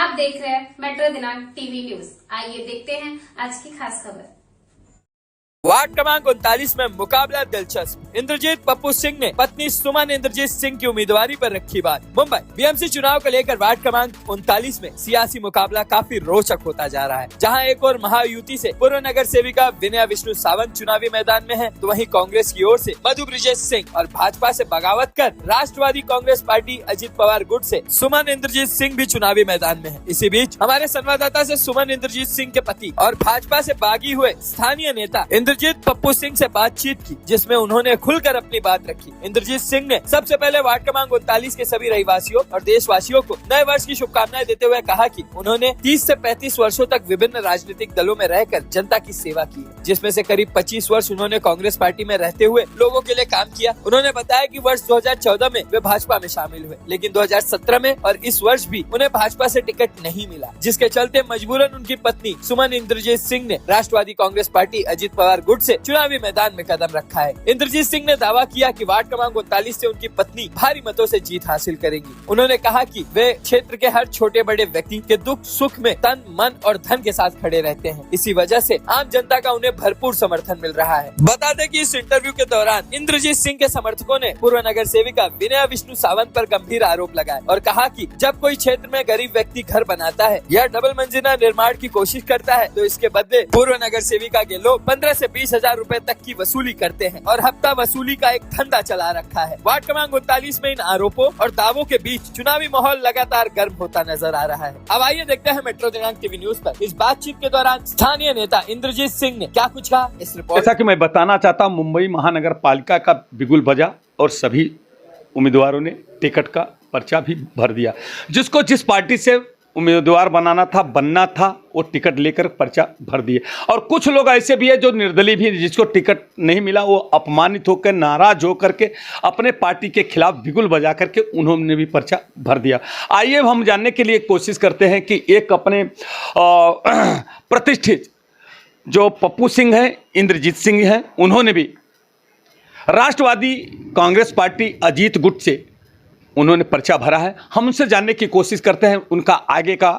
आप देख रहे हैं मेट्रो दिनांक टीवी न्यूज। आइए देखते हैं आज की खास खबर। वार्ड क्रमांक 39 में मुकाबला दिलचस्प। इंद्रजीत पप्पू सिंह ने पत्नी सुमन इंद्रजीत सिंह की उम्मीदवारी पर रखी बात। मुंबई बीएमसी चुनाव को लेकर वार्ड क्रमांक 39 में सियासी मुकाबला काफी रोचक होता जा रहा है। जहां एक और महायुति से पूर्व नगर सेविका विनया विष्णु सावंत चुनावी मैदान में है, तो वहीं कांग्रेस की ओर से मधु ब्रिजेश सिंह और भाजपा से बगावत कर राष्ट्रवादी कांग्रेस पार्टी अजित पवार गुट से सुमन इंद्रजीत सिंह भी चुनावी मैदान में है। इसी बीच हमारे संवाददाता से सुमन इंद्रजीत सिंह के पति और भाजपा से बागी हुए स्थानीय नेता इंद्रजीत पप्पू सिंह से बातचीत की, जिसमें उन्होंने खुलकर अपनी बात रखी। इंद्रजीत सिंह ने सबसे पहले वार्ड क्रमांक 39 के सभी रहीवासियों और देशवासियों को नए वर्ष की शुभकामनाएं देते हुए कहा कि उन्होंने 30 से 35 वर्षों तक विभिन्न राजनीतिक दलों में रहकर जनता की सेवा की है, जिसमें से करीब 25 वर्ष उन्होंने कांग्रेस पार्टी में रहते हुए लोगों के लिए काम किया। उन्होंने बताया कि वर्ष 2014 में वे भाजपा में शामिल हुए, लेकिन 2017 में और इस वर्ष भी उन्हें भाजपा से टिकट नहीं मिला, जिसके चलते मजबूरन उनकी पत्नी सुमन इंद्रजीत सिंह ने राष्ट्रवादी कांग्रेस पार्टी अजित पवार गुट से चुनावी मैदान में कदम रखा है। इंद्रजीत सिंह ने दावा किया कि वार्ड क्रमांक 39 से उनकी पत्नी भारी मतों से जीत हासिल करेंगी। उन्होंने कहा कि वे क्षेत्र के हर छोटे बड़े व्यक्ति के दुख सुख में तन मन और धन के साथ खड़े रहते हैं। इसी वजह से आम जनता का उन्हें भरपूर समर्थन मिल रहा है। बता दें कि इस इंटरव्यू के दौरान इंद्रजीत सिंह के समर्थकों ने पूर्व नगर सेविका विनया विष्णु सावंत पर गंभीर आरोप लगाए और कहा कि जब कोई क्षेत्र में गरीब व्यक्ति घर बनाता है या डबल मंजिला निर्माण की कोशिश करता है, तो इसके बदले पूर्व नगर सेविका के लोग 15 से 20 हजार रूपए तक की वसूली करते हैं और हफ्ता वसूली का एक धंधा चला रखा है। वार्ड क्रमांक 39 में इन आरोपों और दावों के बीच चुनावी माहौल लगातार गर्म होता नजर आ रहा है। अब आइए देखते हैं मेट्रो दिनांक टीवी न्यूज पर इस बातचीत के दौरान स्थानीय नेता इंद्रजीत सिंह ने क्या कुछ कहा। इस रिपोर्ट जैसा कि मैं बताना चाहता हूं, मुंबई महानगर पालिका का बिगुल बजा और सभी उम्मीदवारों ने टिकट का पर्चा भी भर दिया। जिसको जिस पार्टी से उम्मीदवार बनना था वो टिकट लेकर पर्चा भर दिए। और कुछ लोग ऐसे भी है जो निर्दलीय भी, जिसको टिकट नहीं मिला वो अपमानित होकर नाराज होकर के अपने पार्टी के खिलाफ बिगुल बजा करके उन्होंने भी पर्चा भर दिया। आइए हम जानने के लिए कोशिश करते हैं कि एक अपने प्रतिष्ठित जो पप्पू सिंह हैं, इंद्रजीत सिंह हैं, उन्होंने भी राष्ट्रवादी कांग्रेस पार्टी अजीत गुट से उन्होंने पर्चा भरा है। हम उनसे जानने की कोशिश करते हैं उनका आगे का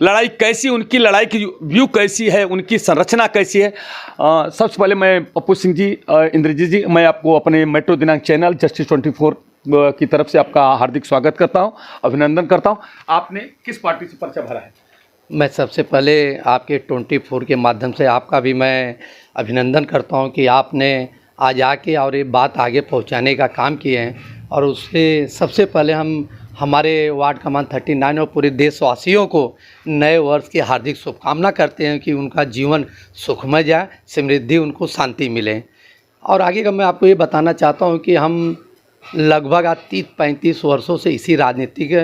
लड़ाई कैसी, उनकी लड़ाई की व्यू कैसी है, उनकी संरचना कैसी है। सबसे पहले मैं पप्पू सिंह जी, इंद्रजीत जी, मैं आपको अपने मेट्रो दिनांक चैनल जस्टिस 24 की तरफ से आपका हार्दिक स्वागत करता हूं, अभिनंदन करता हूं। आपने किस पार्टी से पर्चा भरा है? मैं सबसे पहले आपके 24 के माध्यम से आपका भी मैं अभिनंदन करता हूं कि आपने आज आके और ये बात आगे पहुंचाने का काम किए हैं। और उससे सबसे पहले हम हमारे वार्ड क्रमांक 39 और पूरे देशवासियों को नए वर्ष की हार्दिक शुभकामना करते हैं कि उनका जीवन सुखमय जाए, समृद्धि, उनको शांति मिले। और आगे का मैं आपको ये बताना चाहता हूँ कि हम लगभग 30-35 वर्षों से इसी राजनीतिक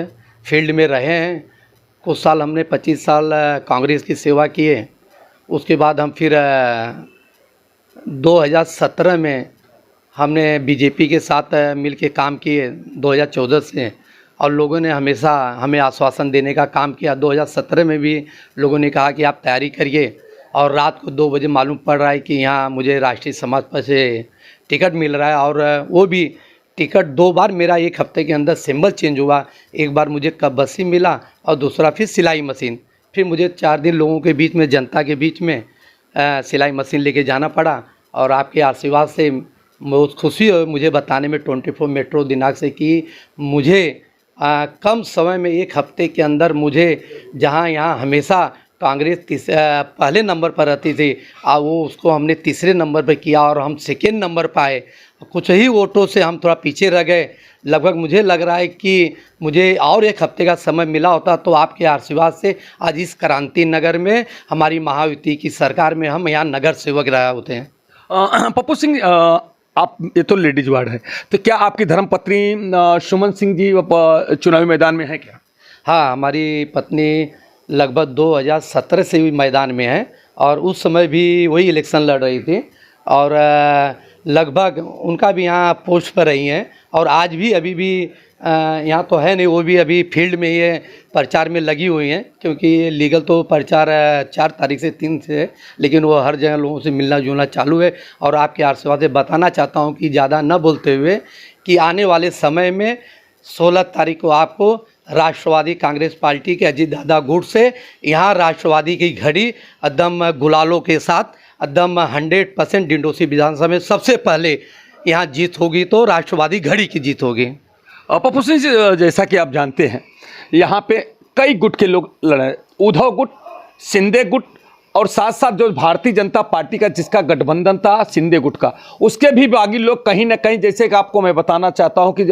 फील्ड में रहे हैं। कुछ साल हमने 25 साल कांग्रेस की सेवा किए। उसके बाद हम फिर 2017 में हमने बीजेपी के साथ मिल के काम किए 2014 से, और लोगों ने हमेशा हमें आश्वासन देने का काम किया। 2017 में भी लोगों ने कहा कि आप तैयारी करिए, और रात को 2 बजे मालूम पड़ रहा है कि यहाँ मुझे राष्ट्रीय समाज पार्टी से टिकट मिल रहा है। और वो भी टिकट 2 बार मेरा 1 हफ्ते के अंदर सिंबल चेंज हुआ। एक बार मुझे बसी मिला और दूसरा फिर सिलाई मशीन। फिर मुझे 4 दिन लोगों के बीच में, जनता के बीच में सिलाई मशीन लेके जाना पड़ा। और आपके आशीर्वाद से बहुत खुशी है मुझे बताने में 24 मेट्रो दिनांक से कि मुझे कम समय में 1 हफ्ते के अंदर मुझे, जहां यहाँ हमेशा कांग्रेस पहले नंबर पर रहती थी, वो उसको हमने तीसरे नंबर पर किया और हम सेकेंड नंबर पर आए। कुछ ही वोटों से हम थोड़ा पीछे रह गए। लगभग मुझे लग रहा है कि मुझे और 1 हफ्ते का समय मिला होता तो आपके आशीर्वाद से आज इस क्रांति नगर में, हमारी महायुति की सरकार में, हम यहाँ नगर सेवक रहे होते हैं। पप्पू सिंह, आप, ये तो लेडीज वार्ड है, तो क्या आपकी धर्मपत्नी सुमन सिंह जी चुनावी मैदान में है क्या? हाँ, हमारी पत्नी लगभग 2017 से भी मैदान में है और उस समय भी वही इलेक्शन लड़ रही थी। और लगभग उनका भी यहाँ पोस्ट पर रही हैं और आज भी अभी भी यहाँ तो है नहीं, वो भी अभी फील्ड में ये प्रचार में लगी हुई हैं, क्योंकि लीगल तो प्रचार 4 तारीख से 3 से है, लेकिन वो हर जगह लोगों से मिलना जुलना चालू है। और आपके आशीर्वाद से बताना चाहता हूँ कि ज़्यादा न बोलते हुए कि आने वाले समय में 16 तारीख को आपको राष्ट्रवादी कांग्रेस पार्टी के अजीत दादा गुट से यहाँ राष्ट्रवादी की घड़ी एकदम गुलालों के साथ एकदम 100% डिंडोसी विधानसभा में सबसे पहले यहाँ जीत होगी तो राष्ट्रवादी घड़ी की जीत होगी। पप्पू सिंह जी, जैसा कि आप जानते हैं यहाँ पे कई गुट के लोग लड़े, उद्धव गुट, शिंदे गुट और साथ साथ जो भारतीय जनता पार्टी का जिसका गठबंधन था शिंदे गुट का, उसके भी बागी लोग कहीं ना कहीं, जैसे कि आपको मैं बताना चाहता हूं कि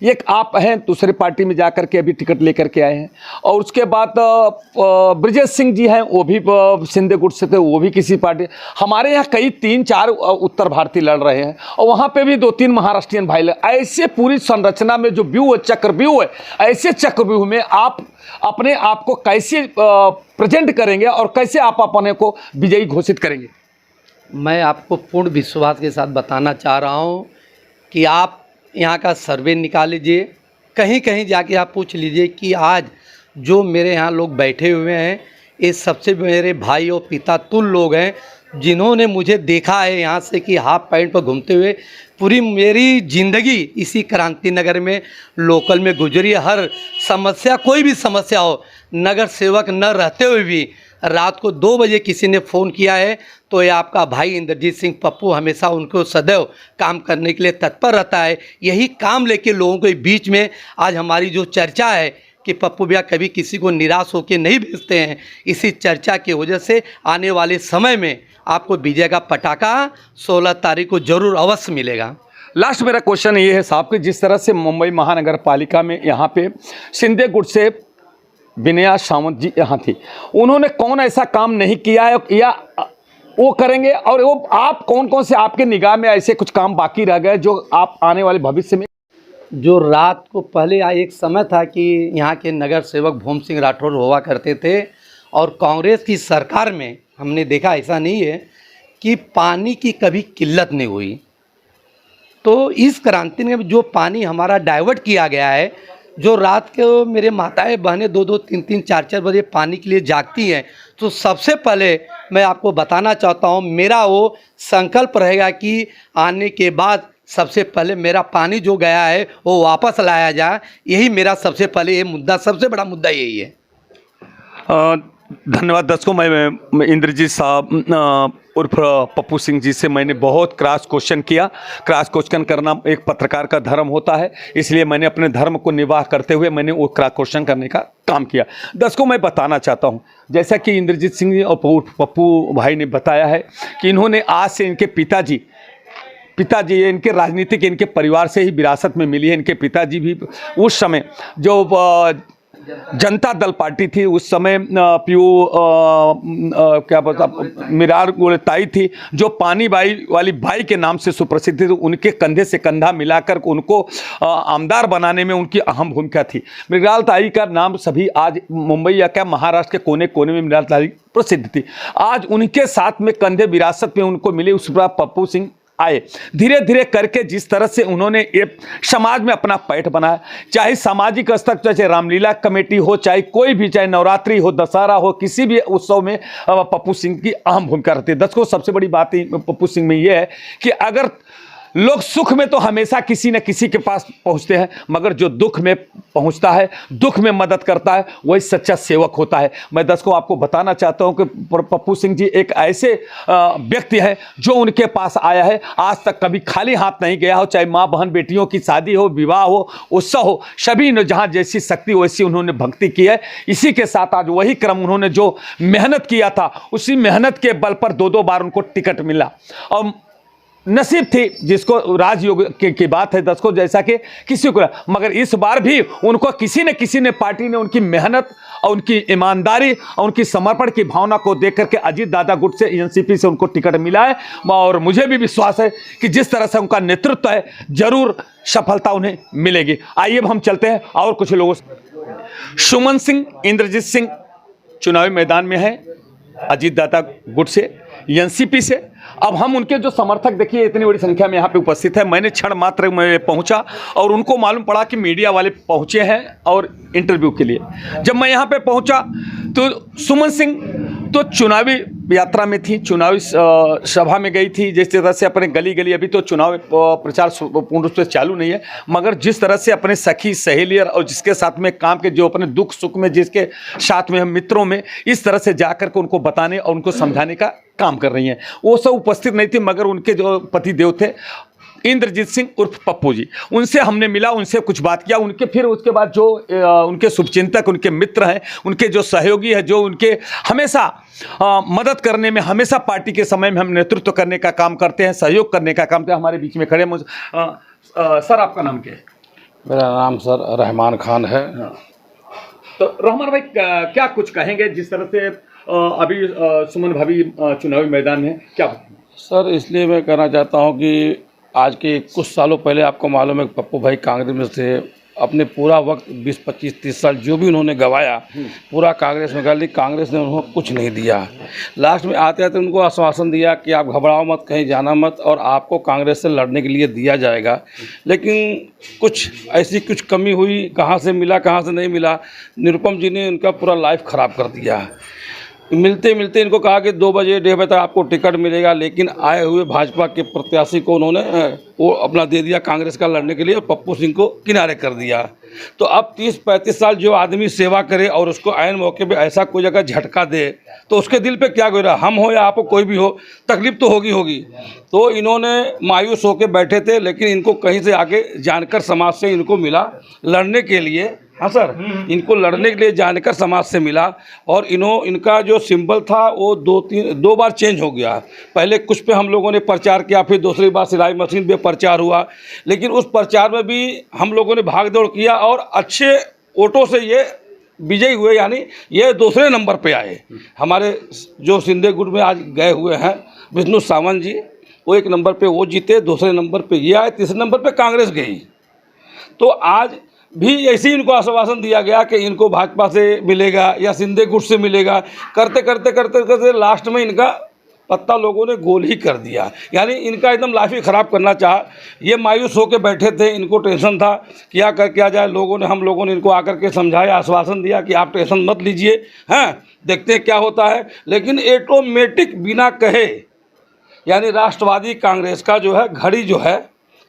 एक आप हैं दूसरे पार्टी में जाकर के अभी टिकट लेकर के आए हैं, और उसके बाद ब्रजेश सिंह जी हैं, वो भी शिंदे गुट से थे, वो भी किसी पार्टी। हमारे यहाँ कई 3-4 उत्तर भारतीय लड़ रहे हैं और वहाँ पर भी 2-3 महाराष्ट्रियन भाई ऐसे पूरी संरचना में जो व्यूह है, चक्रव्यूह है, ऐसे चक्रव्यूह में आप अपने आप को कैसे प्रेजेंट करेंगे और कैसे आप अपने को विजयी घोषित करेंगे? मैं आपको पूर्ण विश्वास के साथ बताना चाह रहा हूं कि आप यहाँ का सर्वे निकाल लीजिए, कहीं कहीं जाके आप पूछ लीजिए कि आज जो मेरे यहाँ लोग बैठे हुए हैं ये सबसे मेरे भाई और पिता तुल्य लोग हैं, जिन्होंने मुझे देखा है यहाँ से कि हाफ पैंट पर घूमते हुए। पूरी मेरी ज़िंदगी इसी क्रांति नगर में लोकल में गुजरी। हर समस्या, कोई भी समस्या हो, नगर सेवक न रहते हुए भी रात को 2 बजे किसी ने फ़ोन किया है तो ये आपका भाई इंद्रजीत सिंह पप्पू हमेशा उनको सदैव काम करने के लिए तत्पर रहता है। यही काम लेके लोगों के बीच में आज हमारी जो चर्चा है कि पप्पू भैया कभी किसी को निराश होकर नहीं भेजते हैं, इसी चर्चा की वजह से आने वाले समय में आपको विजय का पटाखा 16 तारीख को जरूर अवश्य मिलेगा। लास्ट मेरा क्वेश्चन ये है साहब कि जिस तरह से मुंबई महानगर पालिका में यहाँ पे शिंदे गुट से विनया सावंत जी यहाँ थी, उन्होंने कौन ऐसा काम नहीं किया है या वो करेंगे, और वो आप कौन कौन से आपके निगाह में ऐसे कुछ काम बाकी रह गए जो आप आने वाले भविष्य में? जो रात को पहले एक समय था कि यहाँ के नगर सेवक भूम सिंह राठौर हुआ करते थे, और कांग्रेस की सरकार में हमने देखा ऐसा नहीं है कि पानी की कभी किल्लत नहीं हुई। तो इस क्रांति में जो पानी हमारा डाइवर्ट किया गया है, जो रात को मेरे माताएं बहनें 2-2, 3-3, 4-4 बजे पानी के लिए जागती हैं, तो सबसे पहले मैं आपको बताना चाहता हूं, मेरा वो संकल्प रहेगा कि आने के बाद सबसे पहले मेरा पानी जो गया है वो वापस लाया जाए। यही मेरा सबसे पहले ये मुद्दा, सबसे बड़ा मुद्दा यही है। धन्यवाद दर्शकों। मैं इंद्रजीत साहब उर्फ पप्पू सिंह जी से मैंने बहुत क्रॉस क्वेश्चन किया। क्रॉस क्वेश्चन करना एक पत्रकार का धर्म होता है, इसलिए मैंने अपने धर्म को निर्वाह करते हुए मैंने वो क्रॉस क्वेश्चन करने का काम किया। दर्शकों, मैं बताना चाहता हूँ, जैसा कि इंद्रजीत सिंह जी और पप्पू भाई ने बताया है कि इन्होंने आज से इनके पिताजी इनके राजनीतिक इनके परिवार से ही विरासत में मिली है। इनके पिताजी भी उस समय जो जनता दल पार्टी थी, उस समय क्या बोलता मिरार गुलताई थी, जो पानी बाई वाली बाई के नाम से सुप्रसिद्ध थी। तो उनके कंधे से कंधा मिलाकर उनको आमदार बनाने में उनकी अहम भूमिका थी। मृणाल ताई का नाम सभी आज मुंबई या क्या महाराष्ट्र के कोने कोने में मृणाल ताई प्रसिद्ध थी। आज उनके साथ में कंधे विरासत में उनको मिले, उस पर पप्पू सिंह आए। धीरे धीरे करके जिस तरह से उन्होंने एक समाज में अपना पैठ बनाया, चाहे सामाजिक स्तर, चाहे रामलीला कमेटी हो, चाहे कोई भी, चाहे नवरात्रि हो, दशहरा हो, किसी भी उत्सव में पप्पू सिंह की अहम भूमिका रहती है। दर्शकों, सबसे बड़ी बात पप्पू सिंह में यह है कि अगर लोग सुख में तो हमेशा किसी न किसी के पास पहुंचते हैं, मगर जो दुख में पहुंचता है, दुख में मदद करता है, वही सच्चा सेवक होता है। मैं दर्शकों आपको बताना चाहता हूं कि पप्पू सिंह जी एक ऐसे व्यक्ति हैं जो उनके पास आया है, आज तक कभी खाली हाथ नहीं गया हो। चाहे माँ बहन बेटियों की शादी हो, विवाह हो, उत्सव हो, सभी ने जहाँ जैसी शक्ति वैसी उन्होंने भक्ति की है। इसी के साथ आज वही क्रम उन्होंने जो मेहनत किया था, उसी मेहनत के बल पर 2-2 बार उनको टिकट मिला, और नसीब थी जिसको राजयोग की बात है दर्शकों, जैसा कि किसी को, मगर इस बार भी उनको किसी न किसी ने, पार्टी ने उनकी मेहनत और उनकी ईमानदारी और उनकी समर्पण की भावना को देख करके अजीत दादा गुट से, एनसीपी से उनको टिकट मिला है। और मुझे भी विश्वास है कि जिस तरह से उनका नेतृत्व है, जरूर सफलता उन्हें मिलेगी। आइए अब हम चलते हैं और कुछ लोगों से। सुमन सिंह, इंद्रजीत सिंह चुनावी मैदान में है, अजीत दादा गुट से, एनसीपी से। अब हम उनके जो समर्थक, देखिए इतनी बड़ी संख्या में यहाँ पे उपस्थित है। मैंने क्षण मात्र में पहुँचा और उनको मालूम पड़ा कि मीडिया वाले पहुँचे हैं और इंटरव्यू के लिए। जब मैं यहाँ पे पहुँचा तो सुमन सिंह तो चुनावी यात्रा में थी, चुनावी सभा में गई थी, जिस तरह से अपने गली गली, अभी तो चुनाव प्रचार पूर्ण रूप से चालू नहीं है, मगर जिस तरह से अपने सखी सहेली और जिसके साथ में काम के, जो अपने दुख सुख में जिसके साथ में हम मित्रों में, इस तरह से जाकर के उनको बताने और उनको समझाने का काम कर रही हैं। वो सब उपस्थित नहीं थी, मगर उनके जो पति देव थे इंद्रजीत सिंह उर्फ पप्पू जी, उनसे हमने मिला, उनसे कुछ बात किया। उनके फिर उसके बाद जो उनके शुभचिंतक, उनके मित्र हैं, उनके जो सहयोगी हैं, जो उनके हमेशा मदद करने में, हमेशा पार्टी के समय में हम नेतृत्व करने का काम करते हैं, सहयोग करने का काम करते हैं, हमारे बीच में खड़े। सर आपका नाम क्या है? मेरा नाम सर रहमान खान है। तो रहमान भाई क्या कुछ कहेंगे, जिस तरह से अभी सुमन भाभी चुनावी मैदान में, क्या बताएंगे? सर इसलिए मैं कहना चाहता हूं कि आज के कुछ सालों पहले आपको मालूम है पप्पू भाई कांग्रेस में थे, अपने पूरा वक्त 20, 25, 30 साल जो भी उन्होंने गवाया पूरा कांग्रेस में कर ली। कांग्रेस ने उन्हें कुछ नहीं दिया। लास्ट में आते आते उनको आश्वासन दिया कि आप घबराओ मत, कहीं जाना मत, और आपको कांग्रेस से लड़ने के लिए दिया जाएगा। लेकिन कुछ ऐसी कुछ कमी हुई, कहाँ से मिला कहाँ से नहीं मिला, निरुपम जी ने उनका पूरा लाइफ ख़राब कर दिया। मिलते मिलते इनको कहा कि 2 बजे 1:30 बजे तक आपको टिकट मिलेगा, लेकिन आए हुए भाजपा के प्रत्याशी को उन्होंने वो अपना दे दिया कांग्रेस का लड़ने के लिए, और पप्पू सिंह को किनारे कर दिया। तो अब 30-35 साल जो आदमी सेवा करे और उसको आयन मौके पे ऐसा कोई जगह झटका दे, तो उसके दिल पे क्या गुजरा, हम हो या आप हो, कोई भी हो, तकलीफ तो होगी। तो इन्होंने मायूस होकर बैठे थे, लेकिन इनको कहीं से आगे जानकर समाज से इनको मिला लड़ने के लिए। हाँ सर, इनको लड़ने के लिए जानकर समाज से मिला, और इनका जो सिंबल था वो 2 बार चेंज हो गया। पहले कुछ पे हम लोगों ने प्रचार किया, फिर दूसरी बार सिलाई मशीन पे प्रचार हुआ, लेकिन उस प्रचार में भी हम लोगों ने भाग दौड़ किया और अच्छे वोटों से ये विजयी हुए, यानी ये दूसरे नंबर पे आए। हमारे जो सिंधे गुट में आज गए हुए हैं विष्णु सावंत जी, वो 1 नंबर पे वो जीते, दूसरे नंबर पे ये आए, तीसरे नंबर पे कांग्रेस गई। तो आज भी ऐसे ही इनको आश्वासन दिया गया कि इनको भाजपा से मिलेगा या सिंधे गुट से मिलेगा, करते करते लास्ट में इनका पत्ता लोगों ने गोल ही कर दिया, यानी इनका एकदम लाइफ ही ख़राब करना चाहा। ये मायूस होकर बैठे थे, इनको टेंशन था क्या कर क्या जाए। हम लोगों ने इनको आकर के समझाया, आश्वासन दिया कि आप टेंशन मत लीजिए, हैं देखते हैं क्या होता है। लेकिन ऑटोमेटिक बिना कहे, यानी राष्ट्रवादी कांग्रेस का जो है घड़ी जो है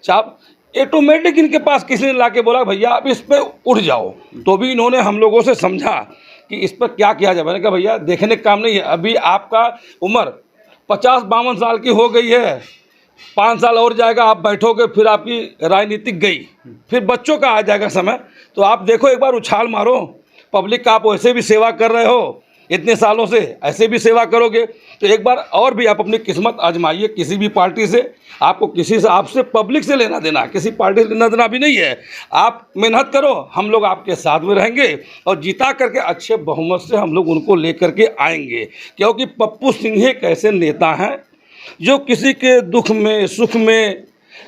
चाप, ऑटोमेटिक इनके पास किसी ने लाके बोला भैया आप इस पर उठ जाओ। तो भी इन्होंने हम लोगों से समझा कि इस पर क्या किया जाए। मैंने कहा भैया देखने का काम नहीं है, अभी आपका उम्र 50-52 साल की हो गई है, 5 साल और जाएगा, आप बैठोगे, फिर आपकी राजनीतिक गई, फिर बच्चों का आ जाएगा समय। तो आप देखो एक बार उछाल मारो, पब्लिक का आप वैसे भी सेवा कर रहे हो इतने सालों से, ऐसे भी सेवा करोगे, तो एक बार और भी आप अपनी किस्मत आजमाइए किसी भी पार्टी से। आपको किसी से, आपसे पब्लिक से लेना देना, किसी पार्टी से लेना देना भी नहीं है। आप मेहनत करो, हम लोग आपके साथ में रहेंगे और जिता करके अच्छे बहुमत से हम लोग उनको लेकर के आएंगे। क्योंकि पप्पू सिंह एक ऐसे नेता हैं जो किसी के दुख में सुख में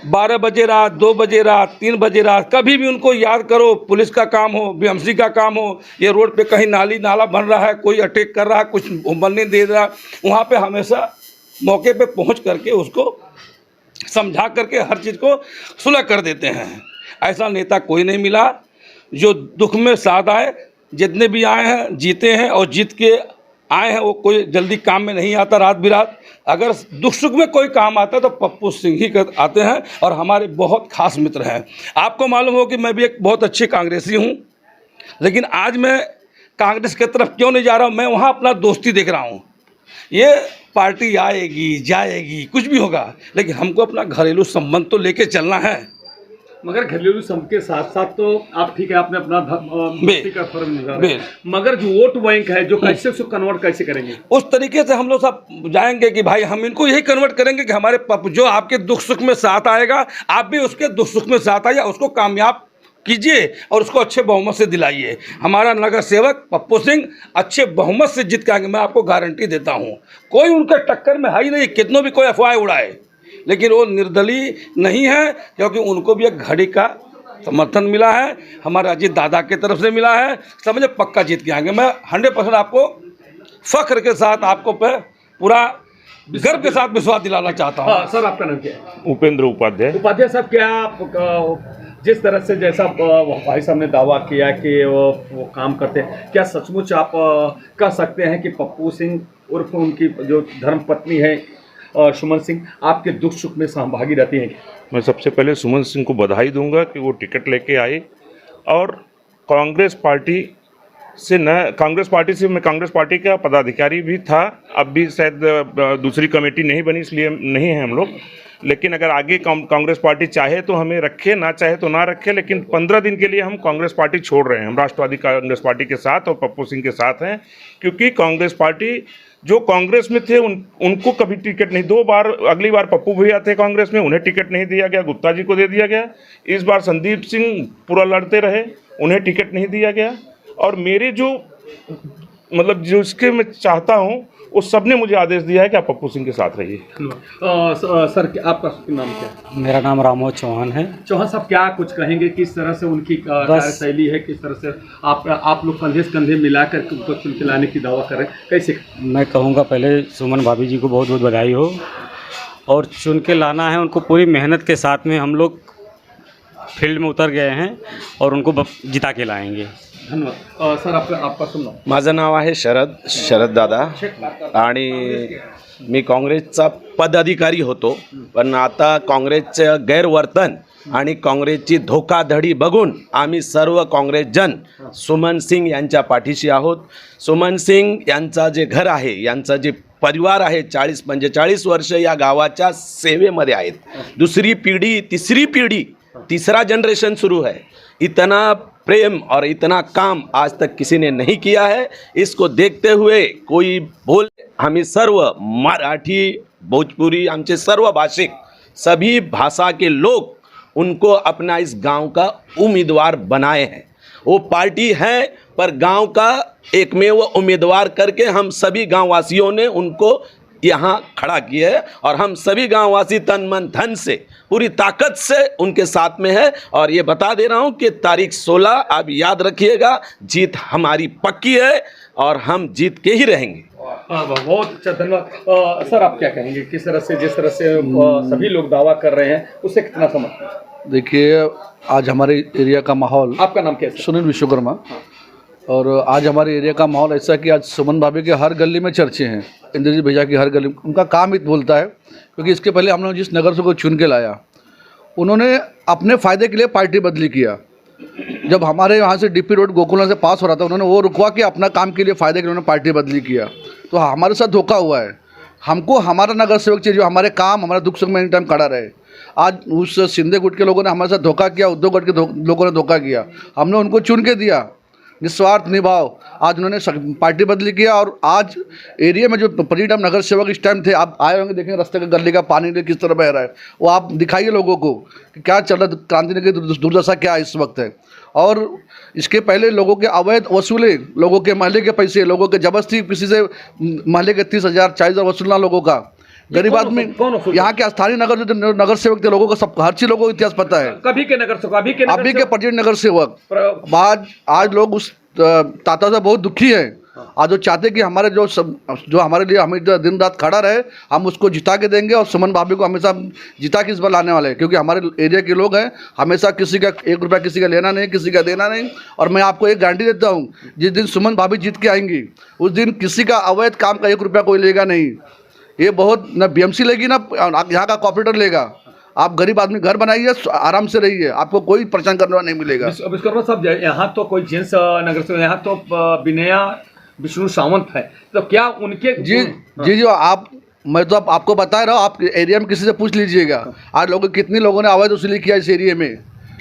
12 बजे रात, 2 बजे रात, 3 बजे रात, कभी भी उनको याद करो, पुलिस का काम हो, बीएमसी का काम हो, ये रोड पे कहीं नाला बन रहा है, कोई अटैक कर रहा है, कुछ बनने दे रहा, वहाँ पे हमेशा मौके पे पहुँच करके उसको समझा करके हर चीज़ को सुलह कर देते हैं। ऐसा नेता कोई नहीं मिला जो दुख में साथ आए। जितने भी आए हैं जीते हैं, और जीत के आए हैं वो कोई जल्दी काम में नहीं आता रात बिरात। अगर दुख सुख में कोई काम आता है तो पप्पू सिंह ही आते हैं, और हमारे बहुत खास मित्र हैं। आपको मालूम हो कि मैं भी एक बहुत अच्छे कांग्रेसी हूँ, लेकिन आज मैं कांग्रेस की तरफ क्यों नहीं जा रहा हूँ, मैं वहाँ अपना दोस्ती देख रहा हूँ। ये पार्टी आएगी जाएगी कुछ भी होगा, लेकिन हमको अपना घरेलू संबंध तो लेके चलना है। मगर घरेलू संबंध के साथ साथ तो आप ठीक है, आपने अपना दोस्ती का फर्म निकाला, मगर जो वोट बैंक है जो कैसे उसको कन्वर्ट कैसे करेंगे, उस तरीके से हम लोग सब जाएंगे कि भाई हम इनको यही कन्वर्ट करेंगे कि हमारे जो आपके दुख सुख में साथ आएगा, आप भी उसके दुख सुख में साथ आइए, उसको कामयाब कीजिए और उसको अच्छे बहुमत से दिलाइए। हमारा नगर सेवक पप्पू सिंह अच्छे बहुमत से जीत के आएंगे, मैं आपको गारंटी देता हूँ। कोई उनके टक्कर में है ही नहीं, कितनों भी कोई अफवाह उड़ाए, लेकिन वो निर्दलीय नहीं है, क्योंकि उनको भी एक घड़ी का समर्थन मिला है, हमारे अजीत दादा की तरफ से मिला है। समझे, पक्का जीत के आएंगे। मैं 100% आपको फख्र के साथ आपको पे पूरा गर्व के साथ विश्वास दिलाना चाहता हूँ। सर आपका नाम क्या है? उपेंद्र उपाध्याय। उपाध्याय साहब, क्या जिस तरह से जैसा भाई साहब ने दावा किया कि वो काम करते हैं, क्या सचमुच आप कह सकते हैं कि पप्पू सिंह उर्फ उनकी जो धर्मपत्नी है सुमन सिंह आपके दुख सुख में सहभागी रहती हैं? मैं सबसे पहले सुमन सिंह को बधाई दूंगा कि वो टिकट लेके आए और कांग्रेस पार्टी से मैं कांग्रेस पार्टी का पदाधिकारी भी था, अब भी शायद दूसरी कमेटी नहीं बनी इसलिए नहीं है हम लोग, लेकिन अगर आगे कांग्रेस पार्टी चाहे तो हमें रखे, ना चाहे तो ना रखे, लेकिन 15 दिन के लिए हम कांग्रेस पार्टी छोड़ रहे हैं। हम राष्ट्रवादी कांग्रेस पार्टी के साथ और पप्पू सिंह के साथ हैं, क्योंकि कांग्रेस पार्टी जो कांग्रेस में थे उनको कभी टिकट नहीं, 2 बार, अगली बार पप्पू भैया थे कांग्रेस में, उन्हें टिकट नहीं दिया गया, गुप्ता जी को दे दिया गया। इस बार संदीप सिंह पूरा लड़ते रहे, उन्हें टिकट नहीं दिया गया। और मेरे जो मतलब जिसके मैं चाहता हूँ वो सब ने मुझे आदेश दिया है कि आप पप्पू सिंह के साथ रहिए। सर आपका नाम क्या है? मेरा नाम रामोद चौहान है। चौहान साहब, क्या कुछ कहेंगे, किस तरह से उनकी कार्यशैली है, किस तरह से आप लोग कंधे से कंधे मिलाकर उनको चुन के लाने की दावा कर रहे हैं, कैसे? मैं कहूँगा पहले सुमन भाभी जी को बहुत बहुत बधाई हो, और चुन के लाना है उनको पूरी मेहनत के साथ में। हम लोग फील्ड में उतर गए हैं और उनको जिता के लाएंगे। धन्यवाद। सर आपका सुनो। माझं नाव आहे शरद दादा आणि मी काँग्रेसचा पदाधिकारी होतो, पण आता काँग्रेसचं गैरवर्तन आणि काँग्रेसची धोकाधडी बघून आम्ही सर्व काँग्रेसजन सुमन सिंग यांच्या पाठीशी आहोत। सुमन सिंग यांचा जे घर आहे, यांचा जे परिवार आहे, 40-45 वर्ष या गावाच्या सेवेमध्ये आहेत। दुसरी पिढी, तिसरी पिढी, तीसरा जनरेशन शुरू है। इतना प्रेम और इतना काम आज तक किसी ने नहीं किया है। इसको देखते हुए कोई बोल, हमें सर्व मराठी, भोजपुरी, आमचे सर्व भाषिक, सभी भाषा के लोग उनको अपना इस गांव का उम्मीदवार बनाए हैं। वो पार्टी है पर गांव का एकमेव उम्मीदवार करके हम सभी गांववासियों ने उनको यहाँ खड़ा किया है, और हम सभी गांववासी तन मन धन से पूरी ताकत से उनके साथ में है। और ये बता दे रहा हूँ कि तारीख 16 आप याद रखिएगा, जीत हमारी पक्की है और हम जीत के ही रहेंगे। बहुत अच्छा, धन्यवाद। सर आप क्या कहेंगे, किस तरह से, जिस तरह से सभी लोग दावा कर रहे हैं उससे कितना समझते? देखिए, आज हमारे एरिया का माहौल, आपका नाम क्या है? सुनील विश्वकर्मा। और आज हमारे एरिया का माहौल ऐसा कि आज सुमन भाभी के हर गली में चर्चे हैं, इंद्रजीत भैया की हर गली, उनका काम ही बोलता है। क्योंकि इसके पहले हमने जिस नगर से को चुन के लाया, उन्होंने अपने फ़ायदे के लिए पार्टी बदली किया। जब हमारे यहाँ से डीपी रोड गोकुला से पास हो रहा था, उन्होंने वो रुकवा के अपना काम के लिए फ़ायदे के लिए उन्होंने पार्टी बदली किया। तो हमारे साथ धोखा हुआ है। हमको हमारा नगर सेवक चाहिए जो हमारे काम, हमारे दुख सुख में एनी टाइम खड़ा रहे। आज उस शिंदे गुट के लोगों ने हमारे साथ धोखा किया, उद्धव गट के लोगों ने धोखा किया। हमने उनको चुन के दिया, निस्वार्थ निभाव। आज उन्होंने पार्टी बदली किया, और आज एरिया में जो परिणाम नगर सेवक इस टाइम थे, आप आए होंगे, देखेंगे रास्ते के गली का पानी किस तरह बह रहा है, वो आप दिखाइए लोगों को कि क्या चल रहा है, क्रांति नगर की दुर्दशा क्या इस वक्त है। और इसके पहले लोगों के अवैध वसूले, लोगों के महल्ले के पैसे, लोगों के जबरदस्ती किसी से महल्ले के 30,000 40,000 वसूलना, लोगों का गरीब आदमी, यहाँ के स्थानीय नगर सेवक थे, लोगों को सब हर चीज लोगों को इतिहास पता है। कभी के नगर सेवक, अभी के प्रेजेंट नगर सेवक, आज लोग उस ताता से बहुत दुखी है। आज वो चाहते कि हमारे जो हमारे लिए हमें दिन रात खड़ा रहे, हम उसको जिता के देंगे। और सुमन भाभी को हमेशा जिता के इस बार लाने वाले हैं, क्योंकि हमारे एरिया के लोग हैं, हमेशा किसी का 1 रुपया किसी का लेना नहीं, किसी का देना नहीं। और मैं आपको एक गारंटी देता हूँ, जिस दिन सुमन भाभी जीत के आएंगी, उस दिन किसी का अवैध काम का 1 रुपया कोई लेगा नहीं। ये बहुत, ना BMC लेगी, ना यहाँ का कॉर्पोरेटर लेगा। आप गरीब आदमी घर बनाइए, आराम से रहिए, आपको कोई परेशान करने वाला नहीं मिलेगा। विश्वकर्मा साहब, यहाँ तो कोई जेंट्स नगर से, यहाँ तो विनया विष्णु सावंत है, तो क्या उनके जी मैं तो आपको बता रहा हूँ, आप एरिया में किसी से पूछ लीजिएगा। आज कितने लोगों ने अवैध वसूली किया इस एरिया में।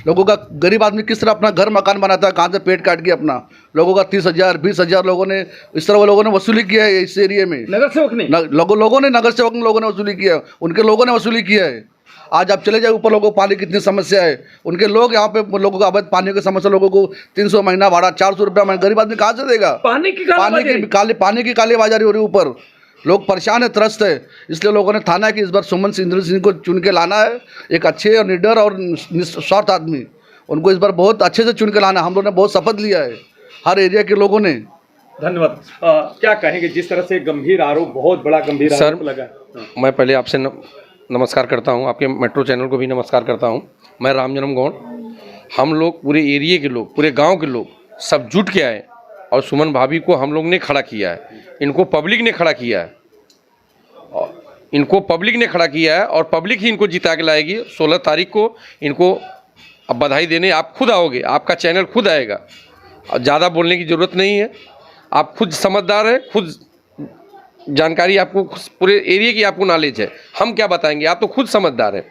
लोगों का, गरीब आदमी किस तरह अपना घर मकान बनाता है, कहाँ से पेट काट के अपना, लोगों का 30,000 20,000 लोगों ने इस तरह लोगों ने वसूली किया है इस एरिया में। नगर सेवक नहीं, लोगों ने, नगर सेवक लोगों ने वसूली किया है, उनके लोगों ने वसूली किया है। आज आप चले जाए ऊपर, लोगों को पानी कितनी समस्या है, उनके लोग यहाँ पे लोगों को अवैध पानी की समस्या, लोगों को 300 महीना भाड़ा, 400 रुपया महीना, गरीब आदमी कहाँ से देगा? पानी की कालीबाजारी हो रही ऊपर, लोग परेशान है, त्रस्त है। इसलिए लोगों ने ठाना है कि इस बार सुमन सिंह को चुन के लाना है। एक अच्छे और निडर और निस्वार्थ आदमी, उनको इस बार बहुत अच्छे से चुन के लाना है। हम लोगों ने बहुत शपथ लिया है, हर एरिया के लोगों ने। धन्यवाद। क्या कहेंगे, जिस तरह से गंभीर आरोप, बहुत बड़ा गंभीर आरोप लगा? मैं पहले आपसे नमस्कार करता हूं, आपके मेट्रो चैनल को भी नमस्कार करता हूं। मैं राम जन्म गौड़, हम लोग पूरे एरिया के लोग, पूरे गांव के लोग सब जुट के आए और सुमन भाभी को हम लोग ने खड़ा किया है। इनको पब्लिक ने खड़ा किया है, इनको पब्लिक ने खड़ा किया है और पब्लिक ही इनको जिता के लाएगी। 16 तारीख को इनको अब बधाई देने आप खुद आओगे, आपका चैनल खुद आएगा और ज़्यादा बोलने की ज़रूरत नहीं है। आप खुद समझदार हैं, खुद जानकारी आपको पूरे एरिया की आपको नॉलेज है, हम क्या बताएंगे, आप तो खुद समझदार हैं।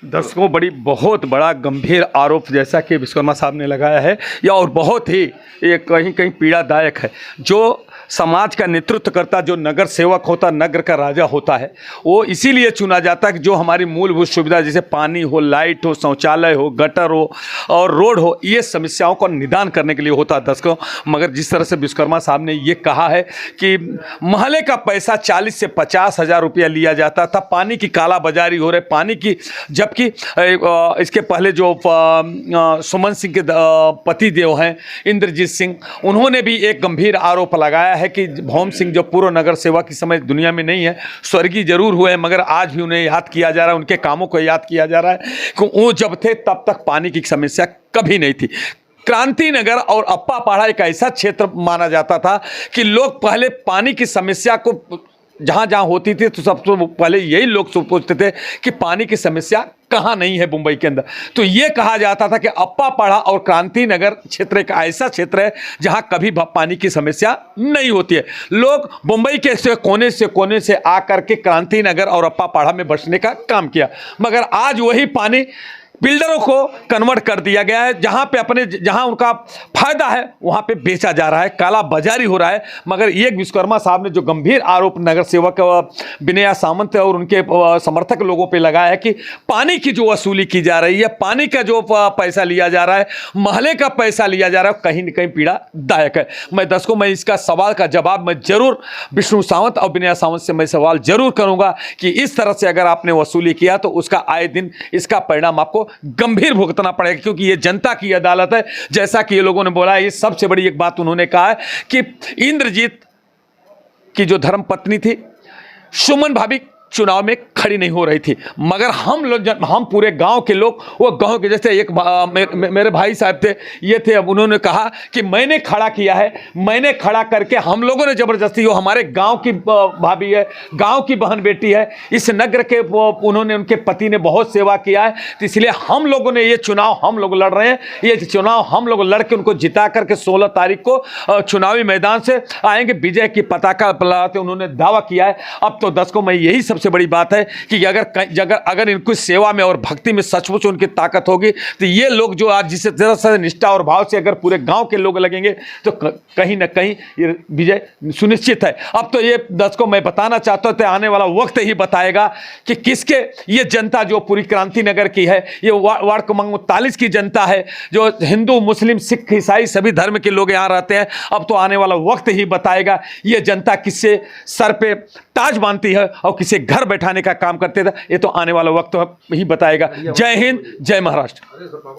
दर्शकों, बहुत बड़ा गंभीर आरोप जैसा कि विश्वकर्मा साहब ने लगाया है, या और बहुत ही ये कहीं कहीं पीड़ादायक है। जो समाज का नेतृत्व करता, जो नगर सेवक होता, नगर का राजा होता है, वो इसीलिए चुना जाता है कि जो हमारी मूलभूत सुविधा जैसे पानी हो, लाइट हो, शौचालय हो, गटर हो और रोड हो, ये समस्याओं का निदान करने के लिए होता है दर्शकों। मगर जिस तरह से विश्वकर्मा साहब ने ये कहा है कि महले का पैसा 40 से 50 हज़ार रुपया लिया जाता था, पानी की कालाबाजारी हो रही, पानी की, जबकि इसके पहले जो सुमन सिंह के पति देव हैं इंद्रजीत सिंह, उन्होंने भी एक गंभीर आरोप लगाया है कि भौम सिंह जो पूर्व नगर सेवक इस समय दुनिया में नहीं है, स्वर्गीय जरूर हुए हैं, मगर आज भी उन्हें याद किया जा रहा है, उनके कामों को याद किया जा रहा है कि वो जब थे तब तक पानी की समस्या कभी नहीं थी। क्रांति नगर और अप्पा पहाड़ा एक ऐसा क्षेत्र माना जाता था कि लोग पहले पानी की समस्या को जहाँ जहाँ होती थी तो सबसे पहले यही लोग पूछते थे कि पानी की समस्या कहाँ नहीं है मुंबई के अंदर। तो ये कहा जाता था कि अप्पा पहाड़ा और क्रांति नगर क्षेत्र एक ऐसा क्षेत्र है जहाँ कभी पानी की समस्या नहीं होती है। लोग मुंबई के कोने से आकर के क्रांति नगर और अप्पा पहाड़ा में बसने का काम किया, मगर आज वही पानी बिल्डरों को कन्वर्ट कर दिया गया है, जहां उनका फायदा है वहां पे बेचा जा रहा है, काला बाजारी हो रहा है। मगर ये विश्वकर्मा साहब ने जो गंभीर आरोप नगर सेवक विनया सामंत और उनके समर्थक लोगों पे लगाया है कि पानी की जो वसूली की जा रही है, पानी का जो पैसा लिया जा रहा है, महले का पैसा लिया जा रहा है, कहीं न कहीं पीड़ादायक है। मैं दर्शकों, मैं इसका सवाल का जवाब मैं जरूर विष्णु सावंत और विनया सावंत से मैं सवाल जरूर करूंगा कि इस तरह से अगर आपने वसूली किया तो उसका आए दिन इसका परिणाम आपको गंभीर भुगतना पड़ेगा, क्योंकि ये जनता की अदालत है। जैसा कि ये लोगों ने बोला, ये सबसे बड़ी एक बात उन्होंने कहा है कि इंद्रजीत की जो धर्मपत्नी थी सुमन भाभी चुनाव में खड़ी नहीं हो रही थी, मगर हम पूरे गांव के लोग, वो गांव के जैसे एक मेरे भाई साहब थे, ये थे, अब उन्होंने कहा कि मैंने खड़ा किया है, मैंने खड़ा करके हम लोगों ने जबरदस्ती, वो हमारे गांव की भाभी है, गांव की बहन बेटी है, इस नगर के उन्होंने, उनके पति ने बहुत सेवा किया है, तो इसलिए हम लोगों ने ये चुनाव हम लोग लड़ रहे हैं, ये चुनाव हम लोग लड़ के उनको जिता करके 16 तारीख को चुनावी मैदान से आएंगे, विजय की पताका फहराते उन्होंने दावा किया है। अब तो दर्शकों, मैं यही सबसे बड़ी बात है कि अगर इनकी सेवा में और भक्ति में सचमुच उनकी ताकत होगी तो ये लोग जो आज जिस तरह से निष्ठा और भाव से अगर पूरे गांव के लोग लगेंगे तो कहीं ना कहीं ये विजय सुनिश्चित है। अब तो ये दर्शकों मैं बताना चाहता हूं, आने वाला वक्त ही बताएगा कि किसके, ये जनता जो पूरी क्रांति नगर की है, ये वार्ड क्रमांक 39 की जनता है, जो हिंदू मुस्लिम सिख ईसाई सभी धर्म के लोग यहाँ रहते हैं। अब तो आने वाला वक्त ही बताएगा ये जनता किससे सर पे ताज बांधती है और किसे घर बैठाने का काम करते थे, ये तो आने वाला वक्त ही बताएगा। जय हिंद, जय महाराष्ट्र।